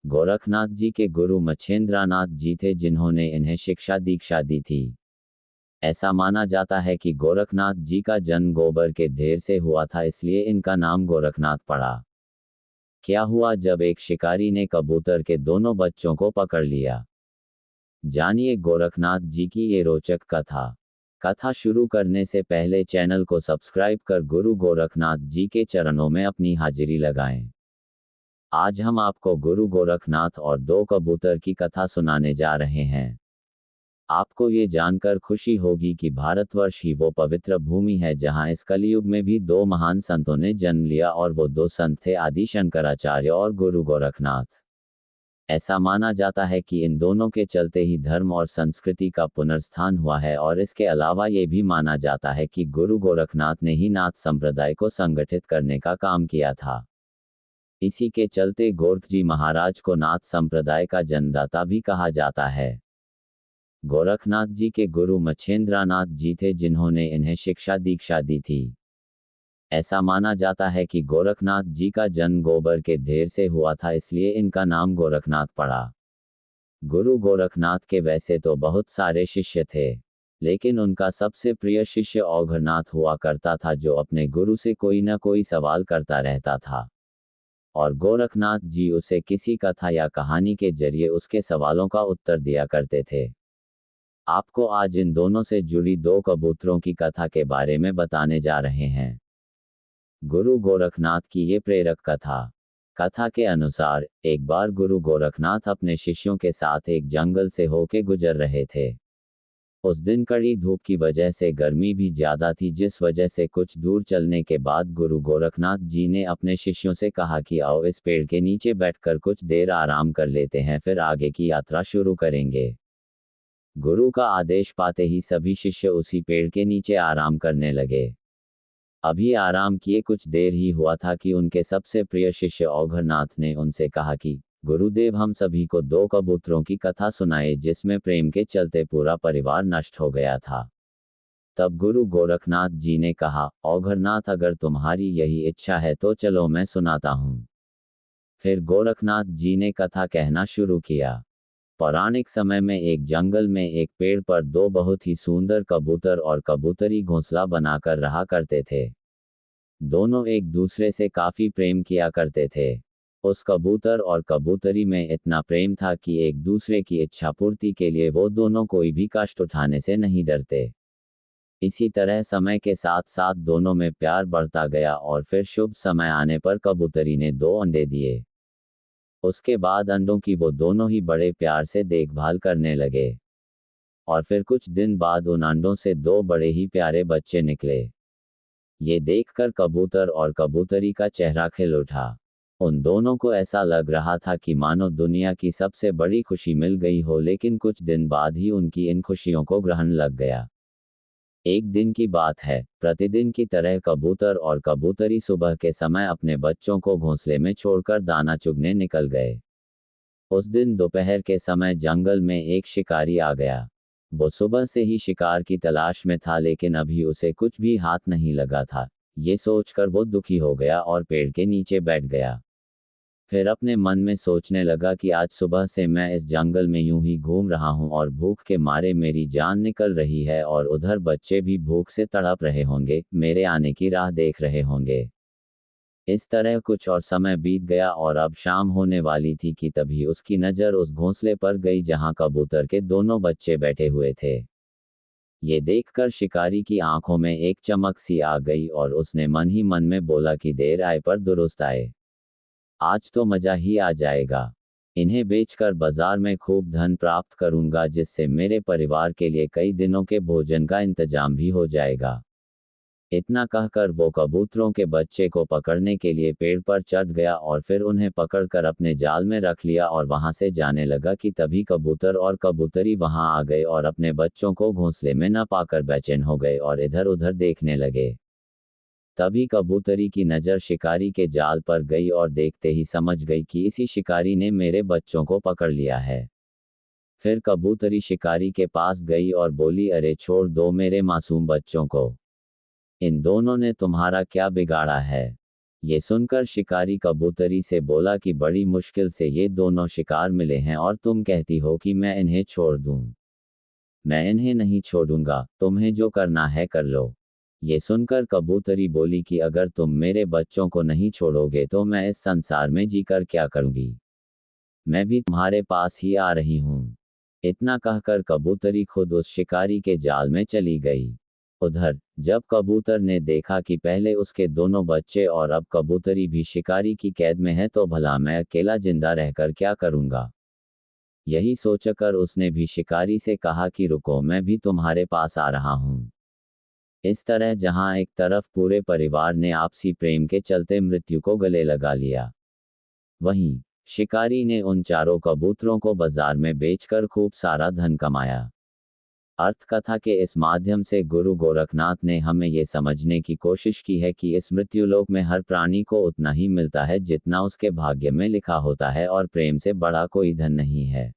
गोरखनाथ जी के गुरु मच्छेंद्रनाथ जी थे जिन्होंने इन्हें शिक्षा दीक्षा दी थी। ऐसा माना जाता है कि गोरखनाथ जी का जन्म गोबर के ढेर से हुआ था, इसलिए इनका नाम गोरखनाथ पड़ा। क्या हुआ जब एक शिकारी ने कबूतर के दोनों बच्चों को पकड़ लिया। जानिए गोरखनाथ जी की ये रोचक कथा। कथा शुरू करने से पहले चैनल को सब्सक्राइब कर गुरु गोरखनाथ जी के चरणों में अपनी हाजिरी लगाएं। आज हम आपको गुरु गोरखनाथ और दो कबूतर की कथा सुनाने जा रहे हैं। आपको ये जानकर खुशी होगी कि भारतवर्ष ही वो पवित्र भूमि है जहां इस कलयुग में भी दो महान संतों ने जन्म लिया, और वो दो संत थे आदि शंकराचार्य और गुरु गोरखनाथ। ऐसा माना जाता है कि इन दोनों के चलते ही धर्म और संस्कृति का पुनर्स्थान हुआ है, और इसके अलावा ये भी माना जाता है कि गुरु गोरखनाथ ने ही नाथ संप्रदाय को संगठित करने का काम किया था। इसी के चलते गोरख जी महाराज को नाथ संप्रदाय का जन्मदाता भी कहा जाता है। गोरखनाथ जी के गुरु मच्छेंद्रनाथ जी थे जिन्होंने इन्हें शिक्षा दीक्षा दी थी। ऐसा माना जाता है कि गोरखनाथ जी का जन्म गोबर के ढेर से हुआ था, इसलिए इनका नाम गोरखनाथ पड़ा। गुरु गोरखनाथ के वैसे तो बहुत सारे शिष्य थे, लेकिन उनका सबसे प्रिय शिष्य औघरनाथ हुआ करता था, जो अपने गुरु से कोई न कोई सवाल करता रहता था, और गोरखनाथ जी उसे किसी कथा या कहानी के जरिए उसके सवालों का उत्तर दिया करते थे। आपको आज इन दोनों से जुड़ी दो कबूतरों की कथा के बारे में बताने जा रहे हैं। गुरु गोरखनाथ की ये प्रेरक कथा। कथा के अनुसार एक बार गुरु गोरखनाथ अपने शिष्यों के साथ एक जंगल से होके गुजर रहे थे। उस दिन कड़ी धूप की वजह से गर्मी भी ज्यादा थी, जिस वजह से कुछ दूर चलने के बाद गुरु गोरखनाथ जी ने अपने शिष्यों से कहा कि आओ इस पेड़ के नीचे बैठकर कुछ देर आराम कर लेते हैं, फिर आगे की यात्रा शुरू करेंगे। गुरु का आदेश पाते ही सभी शिष्य उसी पेड़ के नीचे आराम करने लगे। अभी आराम किए कुछ देर ही हुआ था कि उनके सबसे प्रिय शिष्य औघरनाथ ने उनसे कहा कि गुरुदेव, हम सभी को दो कबूतरों की कथा सुनाए जिसमें प्रेम के चलते पूरा परिवार नष्ट हो गया था। तब गुरु गोरखनाथ जी ने कहा, औघरनाथ, अगर तुम्हारी यही इच्छा है तो चलो मैं सुनाता हूँ। फिर गोरखनाथ जी ने कथा कहना शुरू किया। पौराणिक समय में एक जंगल में एक पेड़ पर दो बहुत ही सुंदर कबूतर और कबूतरी घोंसला बनाकर रहा करते थे। दोनों एक दूसरे से काफी प्रेम किया करते थे। उस कबूतर और कबूतरी में इतना प्रेम था कि एक दूसरे की इच्छा पूर्ति के लिए वो दोनों कोई भी कष्ट उठाने से नहीं डरते। इसी तरह समय के साथ साथ दोनों में प्यार बढ़ता गया, और फिर शुभ समय आने पर कबूतरी ने दो अंडे दिए। उसके बाद अंडों की वो दोनों ही बड़े प्यार से देखभाल करने लगे, और फिर कुछ दिन बाद उन अंडों से दो बड़े ही प्यारे बच्चे निकले। ये देखकर कबूतर और कबूतरी का चेहरा खिल उठा। उन दोनों को ऐसा लग रहा था कि मानो दुनिया की सबसे बड़ी खुशी मिल गई हो, लेकिन कुछ दिन बाद ही उनकी इन खुशियों को ग्रहण लग गया। एक दिन की बात है, प्रतिदिन की तरह कबूतर और कबूतरी सुबह के समय अपने बच्चों को घोंसले में छोड़कर दाना चुगने निकल गए। उस दिन दोपहर के समय जंगल में एक शिकारी आ गया। वो सुबह से ही शिकार की तलाश में था, लेकिन अभी उसे कुछ भी हाथ नहीं लगा था। ये सोचकर वो दुखी हो गया और पेड़ के नीचे बैठ गया। फिर अपने मन में सोचने लगा कि आज सुबह से मैं इस जंगल में यूं ही घूम रहा हूं, और भूख के मारे मेरी जान निकल रही है, और उधर बच्चे भी भूख से तड़प रहे होंगे, मेरे आने की राह देख रहे होंगे। इस तरह कुछ और समय बीत गया, और अब शाम होने वाली थी कि तभी उसकी नज़र उस घोंसले पर गई जहां कबूतर के दोनों बच्चे बैठे हुए थे। ये देखकर शिकारी की आंखों में एक चमक सी आ गई, और उसने मन ही मन में बोला कि देर आए पर दुरुस्त आए। आज तो मजा ही आ जाएगा। इन्हें बेचकर बाजार में खूब धन प्राप्त करूंगा, जिससे मेरे परिवार के लिए कई दिनों के भोजन का इंतजाम भी हो जाएगा। इतना कहकर वो कबूतरों के बच्चे को पकड़ने के लिए पेड़ पर चढ़ गया, और फिर उन्हें पकड़कर अपने जाल में रख लिया और वहां से जाने लगा कि तभी कबूतर और कबूतरी वहां आ गए और अपने बच्चों को घोंसले में न पाकर बेचैन हो गए और इधर उधर देखने लगे। तभी कबूतरी की नज़र शिकारी के जाल पर गई, और देखते ही समझ गई कि इसी शिकारी ने मेरे बच्चों को पकड़ लिया है। फिर कबूतरी शिकारी के पास गई और बोली, अरे छोड़ दो मेरे मासूम बच्चों को। इन दोनों ने तुम्हारा क्या बिगाड़ा है? ये सुनकर शिकारी कबूतरी से बोला कि बड़ी मुश्किल से ये दोनों शिकार मिले हैं और तुम कहती हो कि मैं इन्हें छोड़ दूं। मैं इन्हें नहीं छोड़ूंगा, तुम्हें जो करना है कर लो। ये सुनकर कबूतरी बोली कि अगर तुम मेरे बच्चों को नहीं छोड़ोगे तो मैं इस संसार में जीकर क्या करूंगी। मैं भी तुम्हारे पास ही आ रही हूँ। इतना कहकर कबूतरी खुद उस शिकारी के जाल में चली गई। उधर जब कबूतर ने देखा कि पहले उसके दोनों बच्चे और अब कबूतरी भी शिकारी की कैद में है तो भला मैं अकेला जिंदा रहकर क्या करूंगा। यही सोचकर उसने भी शिकारी से कहा कि रुको, मैं भी तुम्हारे पास आ रहा हूँ। इस तरह जहां एक तरफ पूरे परिवार ने आपसी प्रेम के चलते मृत्यु को गले लगा लिया, वहीं शिकारी ने उन चारों कबूतरों को बाजार में बेचकर खूब सारा धन कमाया। अर्थ कथा के इस माध्यम से गुरु गोरखनाथ ने हमें ये समझने की कोशिश की है कि इस मृत्युलोक में हर प्राणी को उतना ही मिलता है जितना उसके भाग्य में लिखा होता है और प्रेम से बड़ा कोई धन नहीं है।